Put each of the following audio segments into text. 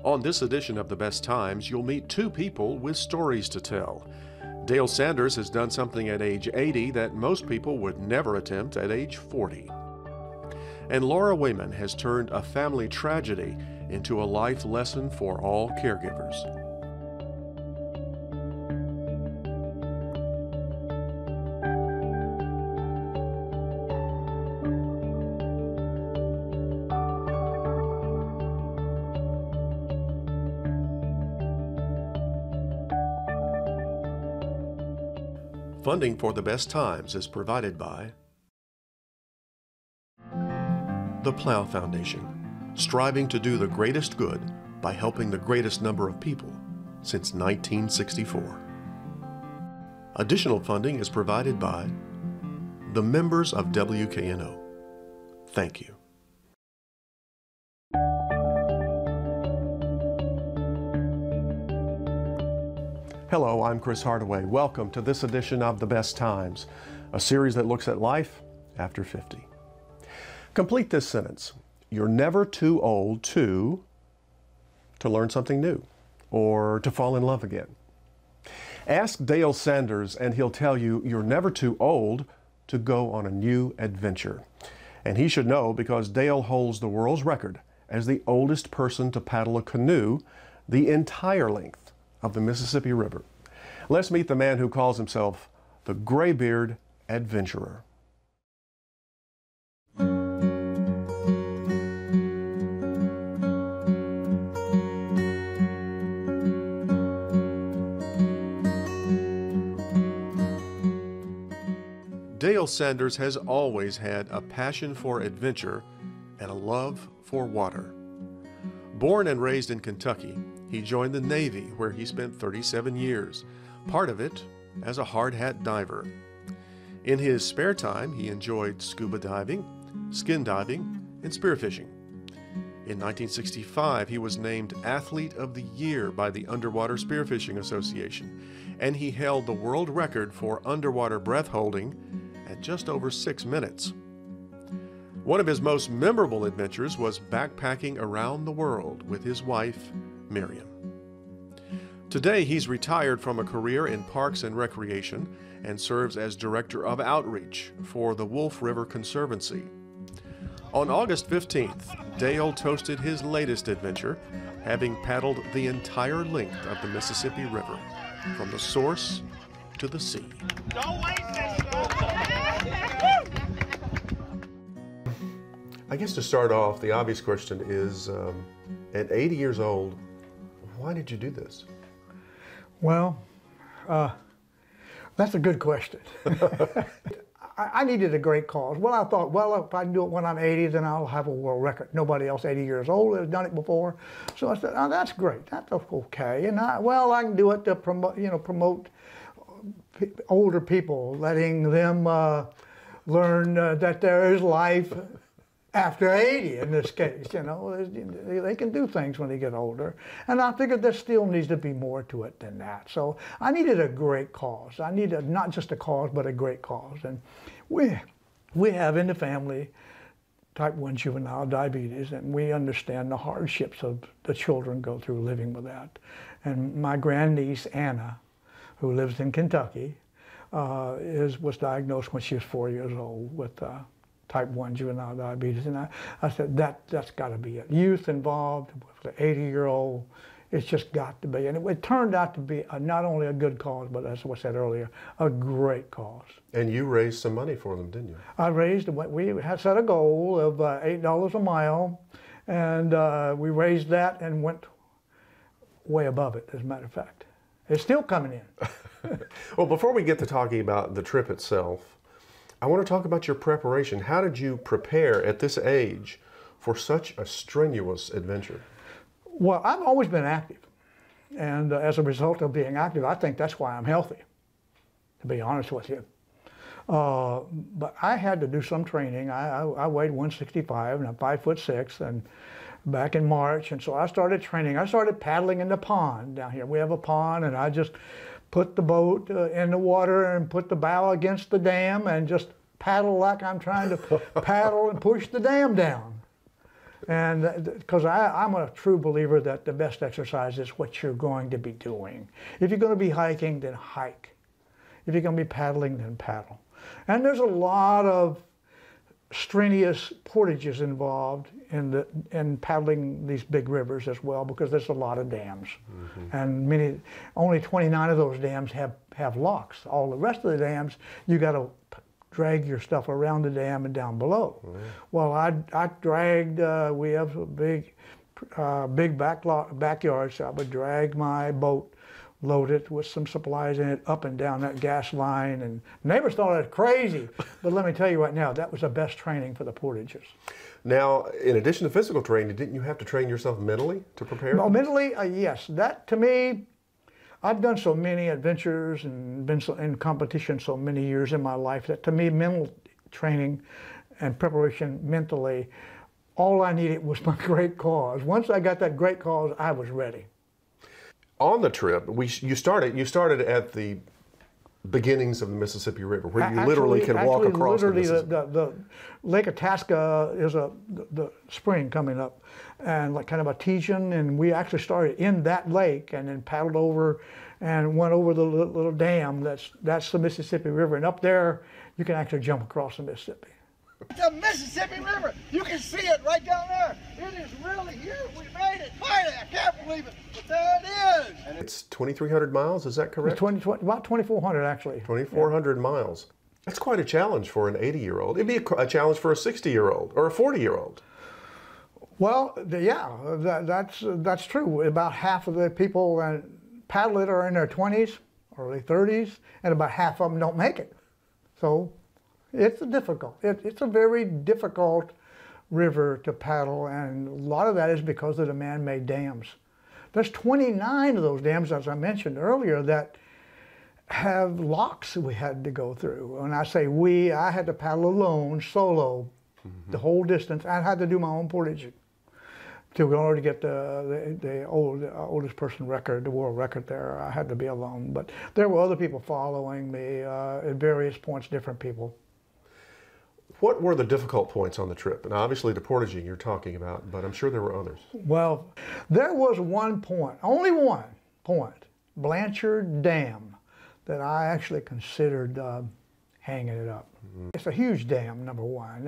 On this edition of The Best Times, you'll meet two people with stories to tell. Dale Sanders has done something at age 80 that most people would never attempt at age 40. And Laura Wayman has turned a family tragedy into a life lesson for all caregivers. Funding for The Best Times is provided by the Plow Foundation, striving to do the greatest good by helping the greatest number of people since 1964. Additional funding is provided by the members of WKNO. Thank you. Hello, I'm Chris Hardaway. Welcome to this edition of The Best Times, a series that looks at life after 50. Complete this sentence. You're never too old to learn something new or to fall in love again. Ask Dale Sanders and he'll tell you you're never too old to go on a new adventure. And he should know because Dale holds the world's record as the oldest person to paddle a canoe the entire length of the Mississippi River. Let's meet the man who calls himself the Graybeard Adventurer. Dale Sanders has always had a passion for adventure and a love for water. Born and raised in Kentucky, he joined the Navy, where he spent 37 years, part of it as a hard hat diver. In his spare time, he enjoyed scuba diving, skin diving, and spearfishing. In 1965, he was named Athlete of the Year by the Underwater Spearfishing Association, and he held the world record for underwater breath holding at just over 6 minutes. One of his most memorable adventures was backpacking around the world with his wife, Miriam. Today, he's retired from a career in parks and recreation and serves as Director of Outreach for the Wolf River Conservancy. On August 15th, Dale toasted his latest adventure, having paddled the entire length of the Mississippi River, from the source to the sea. Don't waste it, I guess to start off, the obvious question is, at 80 years old, why did you do this? Well, that's a good question. I needed a great cause. Well, I thought, well, if I can do it when I'm 80, then I'll have a world record. Nobody else 80 years old has done it before. So I said, oh, that's great. That's okay. And I can do it to promote older people, letting them learn that there is life after 80 in this case. They can do things when they get older. And I figured there still needs to be more to it than that. So I needed a great cause. I needed not just a cause, but a great cause. And we have in the family type 1 juvenile diabetes, and we understand the hardships of the children go through living with that. And my grandniece, Anna, who lives in Kentucky, was diagnosed when she was 4 years old with type 1 juvenile diabetes. And I said, that's got to be it. Youth involved with the 80-year-old, it's just got to be. And it turned out to be not only a good cause, but as I said earlier, a great cause. And you raised some money for them, didn't you? We had set a goal of $8 a mile, and we raised that and went way above it, as a matter of fact. It's still coming in. Well, before we get to talking about the trip itself, I want to talk about your preparation. How did you prepare at this age for such a strenuous adventure? Well, I've always been active. And as a result of being active, I think that's why I'm healthy, to be honest with you. But I had to do some training. I weighed 165 and I'm 5'6", and back in March. And so I started training. I started paddling in the pond down here. We have a pond, and I just put the boat in the water and put the bow against the dam and just paddle like I'm trying to paddle and push the dam down. And because I'm a true believer that the best exercise is what you're going to be doing. If you're going to be hiking, then hike. If you're going to be paddling, then paddle. And there's a lot of strenuous portages involved in paddling these big rivers as well, because there's a lot of dams. And only 29 of those dams have locks. All the rest of the dams, you got to drag your stuff around the dam and down below. Well, I dragged, we have a big backyard, so I would drag my boat, load it with some supplies in it, up and down that gas line, and neighbors thought I was crazy. But let me tell you right now, that was the best training for the portages. Now, in addition to physical training, didn't you have to train yourself mentally to prepare? Well, mentally, yes. That, to me, I've done so many adventures and been in competition so many years in my life that, to me, mental training and preparation mentally, all I needed was my great cause. Once I got that great cause, I was ready. On the trip, you started at the beginnings of the Mississippi River, where you literally can walk across the Mississippi. The Lake Itasca is the spring coming up, and like kind of artesian, and we actually started in that lake and then paddled over and went over the little dam that's the Mississippi River, and up there you can actually jump across the Mississippi. The Mississippi River, you can see it right down there. It is really here. We made it. Finally, I can't believe it, but there it is. And it's 2,300 miles, is that correct? About 2,400 actually. 2,400 miles. That's quite a challenge for an 80-year-old. It'd be a challenge for a 60-year-old or a 40-year-old. Well, yeah, that's true. About half of the people that paddle it are in their 20s, early 30s, and about half of them don't make it. So it's difficult. It's a very difficult river to paddle, and a lot of that is because of the man-made dams. There's 29 of those dams, as I mentioned earlier, that have locks we had to go through. When I say we, I had to paddle alone, solo, the whole distance. I had to do my own portage in order to get the oldest person record, the world record there. I had to be alone, but there were other people following me at various points, different people. What were the difficult points on the trip? And obviously the portaging you're talking about, but I'm sure there were others. Well, there was one point, only one point, Blanchard Dam, that I actually considered hanging it up. It's a huge dam, number one,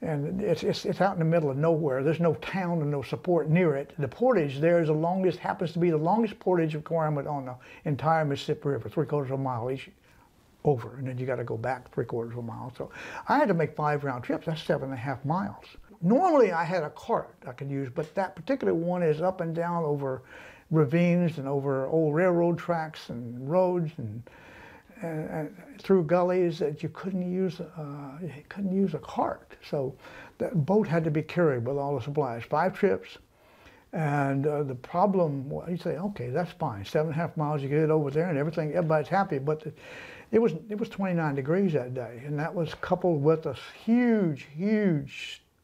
and it's out in the middle of nowhere. There's no town and no support near it. The portage there is happens to be the longest portage requirement on the entire Mississippi River, 3/4 of a mile each over, and then you got to go back 3/4 of a mile. So I had to make 5 round trips. That's 7.5 miles. Normally I had a cart I could use, but that particular one is up and down over ravines and over old railroad tracks and roads and through gullies that you couldn't use a cart. So that boat had to be carried with all the supplies. 5 trips, and the problem, well, you say, okay, that's fine. 7.5 miles, you get it over there, and everybody's happy. But it was 29 degrees that day, and that was coupled with a huge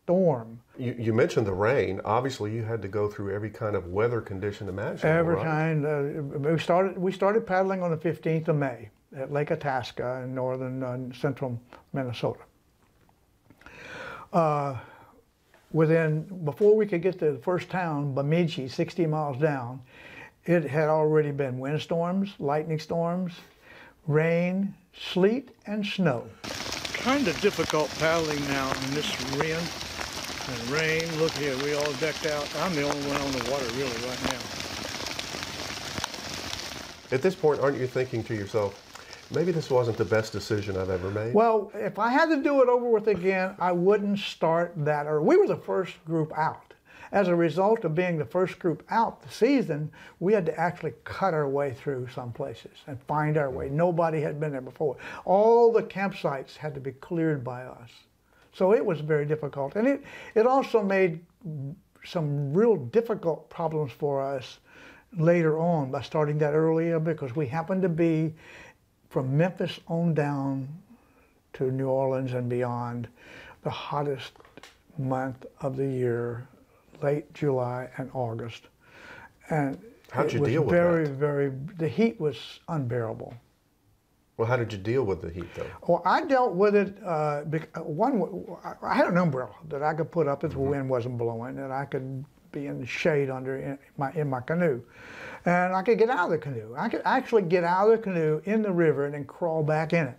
storm. You mentioned the rain. Obviously, you had to go through every kind of weather condition imaginable. Every right? kind. We started paddling on the 15th of May at Lake Itasca in northern central Minnesota. Before we could get to the first town, Bemidji, 60 miles down, it had already been windstorms, lightning storms, rain, sleet, and snow. Kind of difficult paddling now in this wind and rain. Look here, we all decked out. I'm the only one on the water really right now. At this point, aren't you thinking to yourself, maybe this wasn't the best decision I've ever made? Well, if I had to do it over with again, I wouldn't start that early. We were the first group out. As a result of being the first group out the season, we had to actually cut our way through some places and find our way. Nobody had been there before. All the campsites had to be cleared by us. So it was very difficult. And it also made some real difficult problems for us later on by starting that earlier, because we happened to be from Memphis on down to New Orleans and beyond, the hottest month of the year, late July and August. And how'd you deal with that? The heat was unbearable. Well, how did you deal with the heat, though? Well, I dealt with it. I had an umbrella that I could put up if the wind wasn't blowing, and I could be in the shade under in my canoe, and I could get out of the canoe. I could actually get out of the canoe in the river and then crawl back in it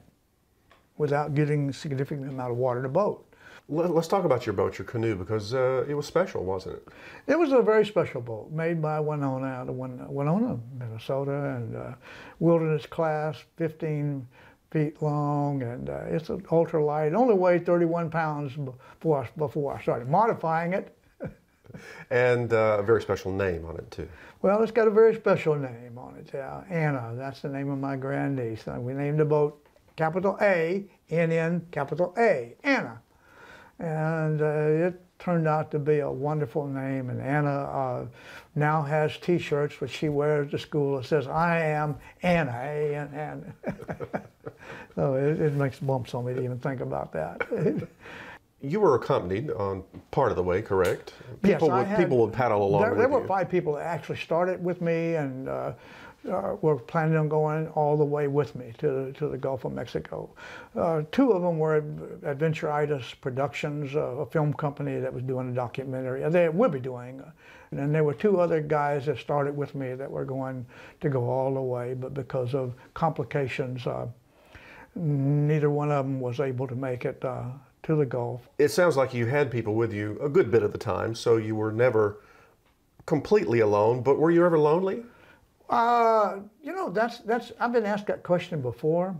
without getting a significant amount of water in the boat. Let's talk about your boat, your canoe, because it was special, wasn't it? It was a very special boat made by Winona out of Winona, Minnesota, and wilderness class, 15 feet long, and it's an ultralight. It only weighed 31 pounds before I started modifying it. And a very special name on it, too. Well, it's got a very special name on it. Anna, that's the name of my grandniece. We named the boat capital A, N-N, capital A, Anna. And it turned out to be a wonderful name. And Anna now has T-shirts which she wears to school. It says, "I am Anna, A-N-N." So it makes bumps on me to even think about that. You were accompanied on part of the way, correct? Yes, People would paddle along with you. There were 5 people that actually started with me and were planning on going all the way with me to the Gulf of Mexico. 2 of them were Adventuritis Productions, a film company that was doing a documentary. They will be doing. And then there were 2 other guys that started with me that were going to go all the way, but because of complications, neither one of them was able to make it to the Gulf. It sounds like you had people with you a good bit of the time, so you were never completely alone, but were you ever lonely? You know, I've been asked that question before,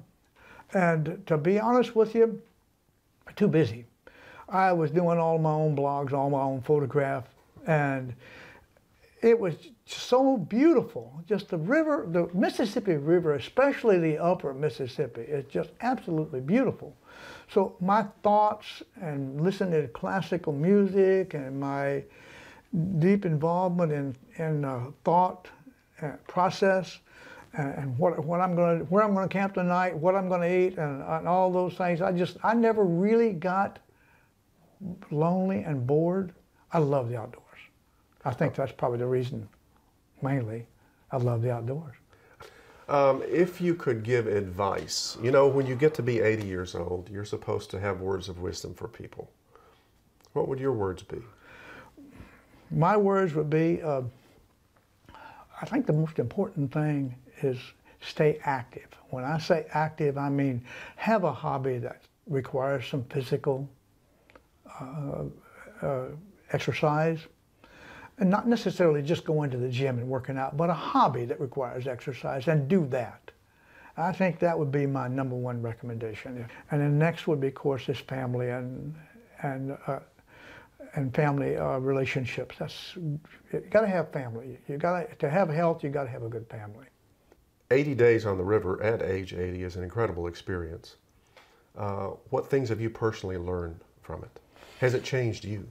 and to be honest with you, too busy. I was doing all my own blogs, all my own photograph, and it was so beautiful. Just the river, the Mississippi River, especially the upper Mississippi, is just absolutely beautiful. So my thoughts and listening to classical music and my deep involvement in thought process and where I'm going to camp tonight, what I'm going to eat, and all those things. I never really got lonely and bored. I love the outdoors. I think that's probably the reason, mainly, I love the outdoors. If you could give advice, you know, when you get to be 80 years old, you're supposed to have words of wisdom for people. What would your words be? My words would be, I think the most important thing is stay active. When I say active, I mean have a hobby that requires some physical exercise, and not necessarily just going to the gym and working out, but a hobby that requires exercise, and do that. I think that would be my #1 recommendation. And then next would be, of course, is family and family relationships. You got to have family. To have health, you got to have a good family. 80 days on the river at age 80 is an incredible experience. What things have you personally learned from it? Has it changed you?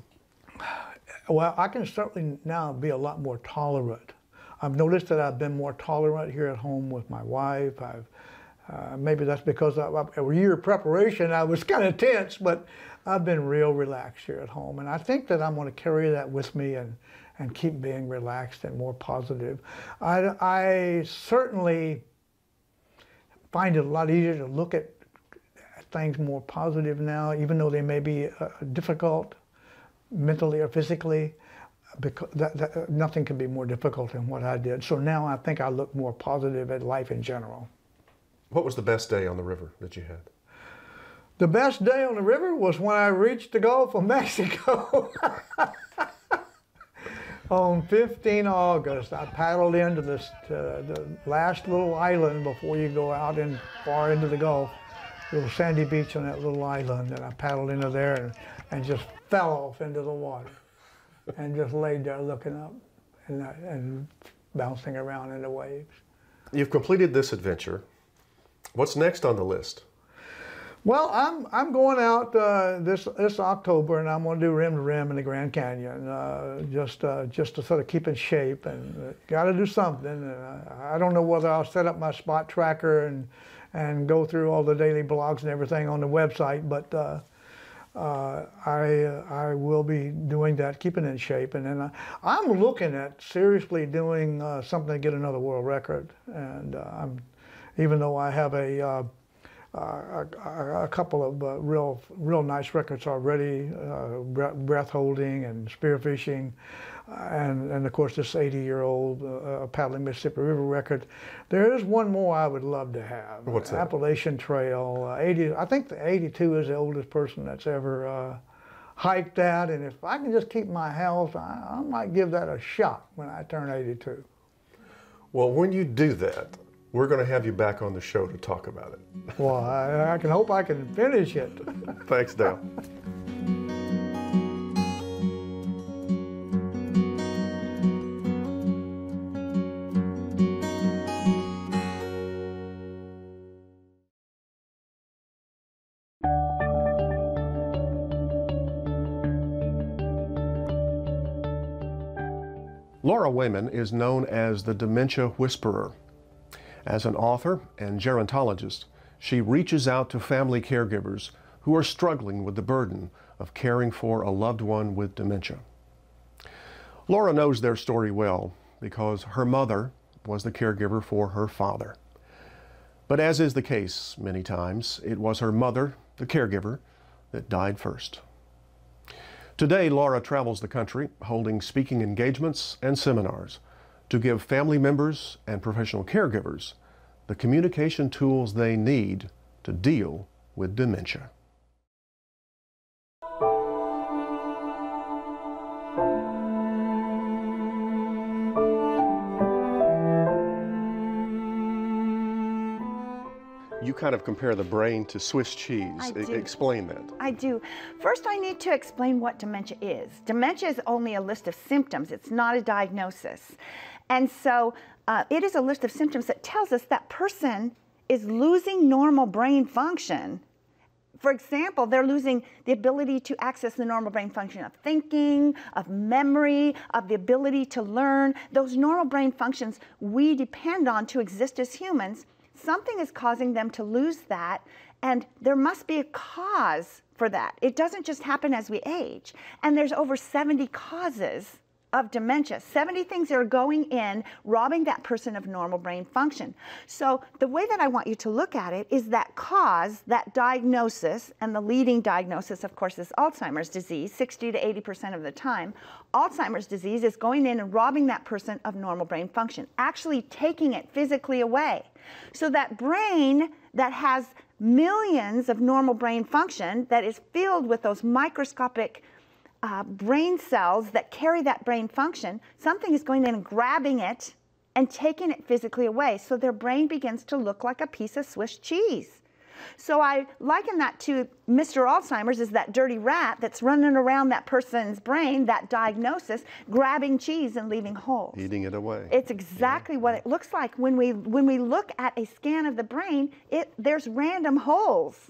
Well, I can certainly now be a lot more tolerant. I've noticed that I've been more tolerant here at home with my wife. Maybe that's because a year of preparation, I was kind of tense, but I've been real relaxed here at home. And I think that I'm going to carry that with me and keep being relaxed and more positive. I certainly find it a lot easier to look at things more positive now, even though they may be difficult mentally or physically, because nothing can be more difficult than what I did. So now I think I look more positive at life in general. What was the best day on the river that you had? The best day on the river was when I reached the Gulf of Mexico. On 15 August, I paddled into the last little island before you go out far into the Gulf. Little sandy beach on that little island, and I paddled into there and just fell off into the water and just laid there looking up and bouncing around in the waves. You've completed this adventure. What's next on the list? Well, I'm going out this October, and I'm going to do rim to rim in the Grand Canyon, just to sort of keep in shape, and got to do something. I don't know whether I'll set up my spot tracker and go through all the daily blogs and everything on the website, but I will be doing that, keeping in shape, and then I'm looking at seriously doing something to get another world record, and even though I have a a couple of real nice records already, breath holding and spearfishing, and of course this 80-year-old Paddling Mississippi River record. There is one more I would love to have. What's that? Appalachian Trail. I think the 82 is the oldest person that's ever hiked that, and if I can just keep my health, I might give that a shot when I turn 82. Well, when you do that, we're going to have you back on the show to talk about it. Well, I can hope I can finish it. Thanks, Dale. Laura Wayman is known as the Dementia Whisperer. As an author and gerontologist, she reaches out to family caregivers who are struggling with the burden of caring for a loved one with dementia. Laura knows their story well because her mother was the caregiver for her father. But as is the case many times, it was her mother, the caregiver, that died first. Today, Laura travels the country holding speaking engagements and seminars to give family members and professional caregivers the communication tools they need to deal with dementia. You kind of compare the brain to Swiss cheese. I do. Explain that. I do. First, I need to explain what dementia is. Dementia is only a list of symptoms. It's not a diagnosis. And so it is a list of symptoms that tells us that person is losing normal brain function. For example, they're losing the ability to access the normal brain function of thinking, of memory, of the ability to learn. Those normal brain functions we depend on to exist as humans. Something is causing them to lose that, and there must be a cause for that. It doesn't just happen as we age. And there's over 70 causes of dementia, 70 things that are going in, robbing that person of normal brain function. So the way that I want you to look at it is that cause, that diagnosis, and the leading diagnosis, of course, is Alzheimer's disease, 60 to 80% of the time. Alzheimer's disease is going in and robbing that person of normal brain function, actually taking it physically away. So that brain that has millions of normal brain function, that is filled with those microscopic brain cells that carry that brain function, something is going in and grabbing it and taking it physically away. So their brain begins to look like a piece of Swiss cheese. So I liken that to Mr. Alzheimer's is that dirty rat that's running around that person's brain, that diagnosis, grabbing cheese and leaving holes. Eating it away. It's exactly what it looks like. When we look at a scan of the brain, there's random holes.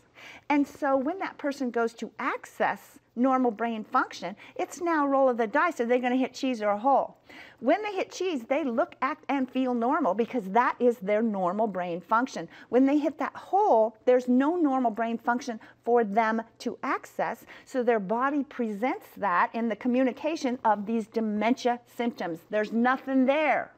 And so when that person goes to access normal brain function, it's now a roll of the dice. Are they going to hit cheese or a hole? When they hit cheese, they look, act, and feel normal because that is their normal brain function. When they hit that hole, there's no normal brain function for them to access, so their body presents that in the communication of these dementia symptoms. There's nothing there.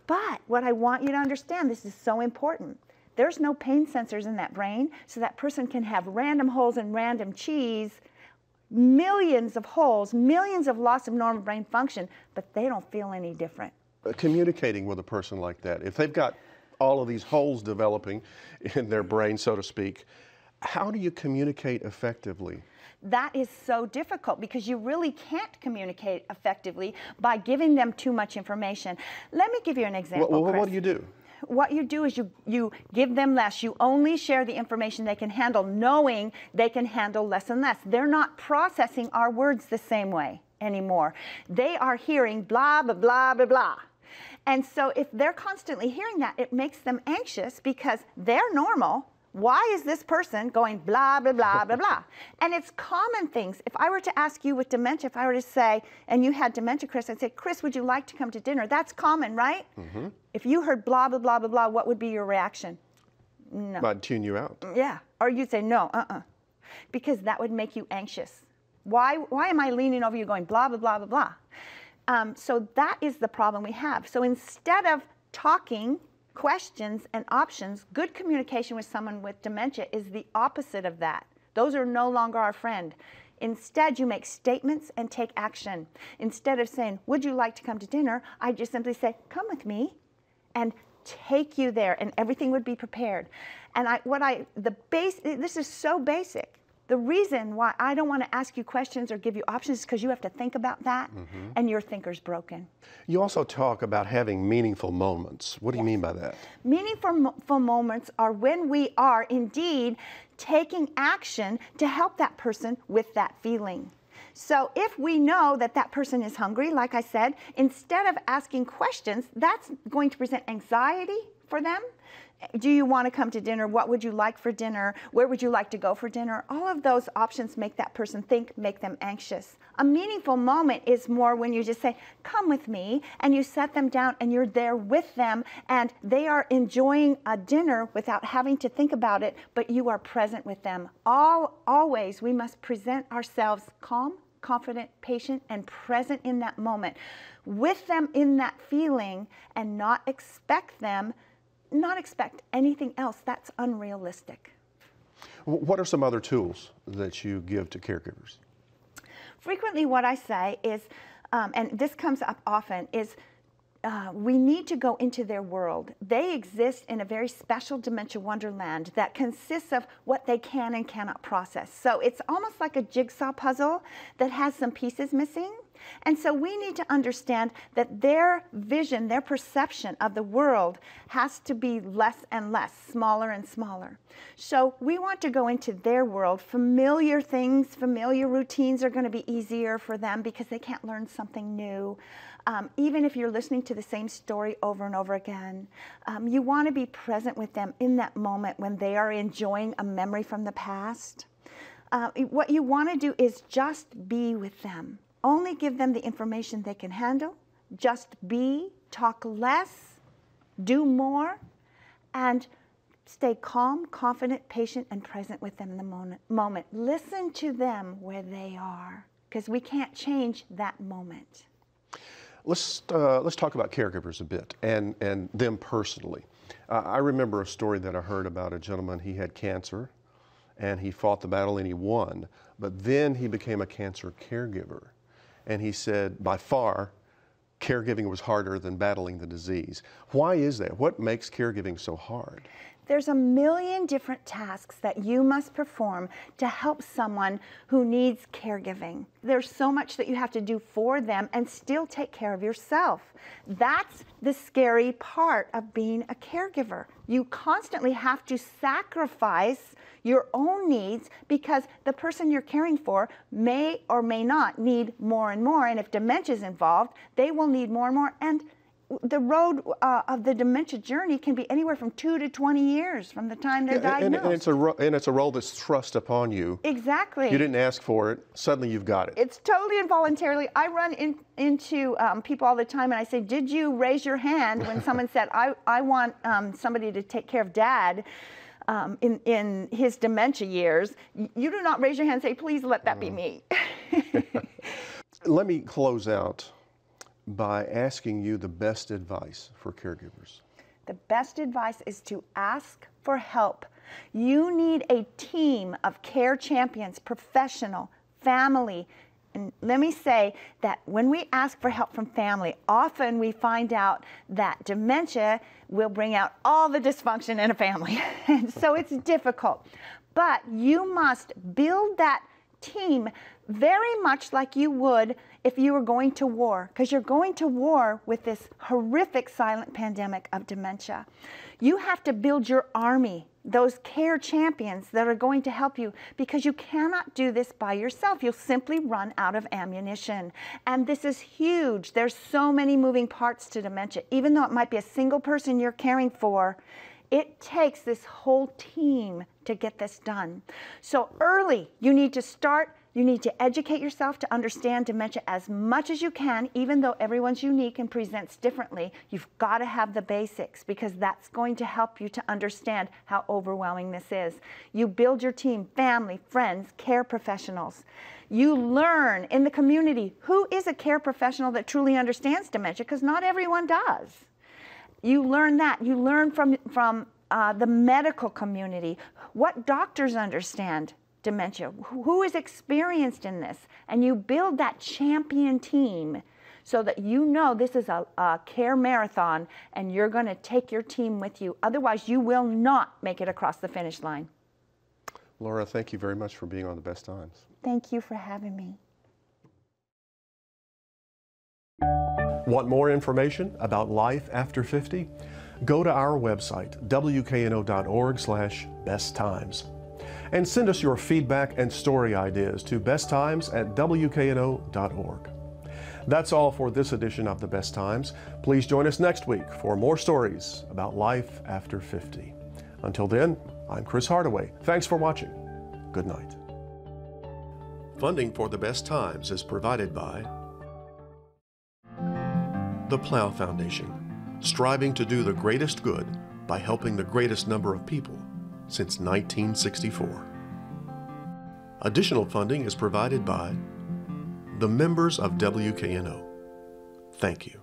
But what I want you to understand, this is so important, there's no pain sensors in that brain, so that person can have random holes and random cheese, millions of holes, millions of loss of normal brain function, but they don't feel any different. Communicating with a person like that, if they've got all of these holes developing in their brain, so to speak, how do you communicate effectively? That is so difficult because you really can't communicate effectively by giving them too much information. Let me give you an example, Well, Chris. what do you do? What you do is you give them less. You only share the information they can handle, knowing they can handle less and less. They're not processing our words the same way anymore. They are hearing blah, blah, blah, blah, blah. And so if they're constantly hearing that, it makes them anxious because they're normal. Why is this person going blah, blah, blah, blah, blah? And it's common things. If I were to ask you with dementia, if I were to say, and you had dementia, Chris, I'd say, Chris, would you like to come to dinner? That's common, right? Mm-hmm. If you heard blah, blah, blah, blah, blah, what would be your reaction? No. I'd tune you out. Yeah. Or you'd say, no, because that would make you anxious. Why am I leaning over you going blah, blah, blah, blah, blah? So that is the problem we have. So instead of talking questions and options. Good communication with someone with dementia is the opposite of that. Those are no longer our friend. Instead, you make statements and take action. Instead of saying, would you like to come to dinner? I just simply say, come with me, and take you there, and everything would be prepared. And this is so basic. The reason why I don't want to ask you questions or give you options is because you have to think about that, and your thinker's broken. You also talk about having meaningful moments. What do you mean by that? Meaningful moments are when we are indeed taking action to help that person with that feeling. So if we know that that person is hungry, like I said, instead of asking questions, that's going to present anxiety for them. Do you want to come to dinner? What would you like for dinner? Where would you like to go for dinner? All of those options make that person think, make them anxious. A meaningful moment is more when you just say, come with me, and you set them down and you're there with them, and they are enjoying a dinner without having to think about it, but you are present with them. Always we must present ourselves calm, confident, patient, and present in that moment, with them in that feeling, and not expect anything else. That's unrealistic. What are some other tools that you give to caregivers? Frequently what I say is, and this comes up often, is we need to go into their world. They exist in a very special dementia wonderland that consists of what they can and cannot process. So it's almost like a jigsaw puzzle that has some pieces missing. And so we need to understand that their vision, their perception of the world has to be less and less, smaller and smaller. So we want to go into their world. Familiar things, familiar routines are going to be easier for them because they can't learn something new. Even if you're listening to the same story over and over again, you want to be present with them in that moment when they are enjoying a memory from the past. What you want to do is just be with them. Only give them the information they can handle. Just be, talk less, do more, and stay calm, confident, patient, and present with them in the moment. Listen to them where they are, because we can't change that moment. Let's talk about caregivers a bit and them personally. I remember a story that I heard about a gentleman. He had cancer, and he fought the battle and he won, but then he became a cancer caregiver. And he said, by far, caregiving was harder than battling the disease. Why is that? What makes caregiving so hard? There's a million different tasks that you must perform to help someone who needs caregiving. There's so much that you have to do for them and still take care of yourself. That's the scary part of being a caregiver. You constantly have to sacrifice your own needs because the person you're caring for may or may not need more and more. And if dementia is involved, they will need more and more. And the road of the dementia journey can be anywhere from 2 to 20 years from the time they're diagnosed. And it's a role that's thrust upon you. Exactly. You didn't ask for it. Suddenly you've got it. It's totally involuntarily. I run into people all the time and I say, did you raise your hand when someone said, I want somebody to take care of Dad in his dementia years? You do not raise your hand and say, please let that be me. Let me close out by asking you the best advice for caregivers. The best advice is to ask for help. You need a team of care champions, professional, family. And let me say that when we ask for help from family, often we find out that dementia will bring out all the dysfunction in a family. And so it's difficult. But you must build that team very much like you would if you were going to war, because you're going to war with this horrific silent pandemic of dementia. You have to build your army, those care champions that are going to help you, because you cannot do this by yourself. You'll simply run out of ammunition. And this is huge. There's so many moving parts to dementia. Even though it might be a single person you're caring for, it takes this whole team to get this done. So early, you need to start. You need to educate yourself to understand dementia as much as you can, even though everyone's unique and presents differently. You've got to have the basics because that's going to help you to understand how overwhelming this is. You build your team, family, friends, care professionals. You learn in the community who is a care professional that truly understands dementia, because not everyone does. You learn that. You learn from the medical community. What doctors understand dementia? Who is experienced in this? And you build that champion team so that you know this is a care marathon and you're going to take your team with you. Otherwise, you will not make it across the finish line. Laura, thank you very much for being on The Best Times. Thank you for having me. Want more information about life after 50? Go to our website, wkno.org/besttimes. And send us your feedback and story ideas to besttimes@wkno.org. That's all for this edition of The Best Times. Please join us next week for more stories about life after 50. Until then, I'm Chris Hardaway. Thanks for watching. Good night. Funding for The Best Times is provided by the Plow Foundation, striving to do the greatest good by helping the greatest number of people since 1964. Additional funding is provided by the members of WKNO. Thank you.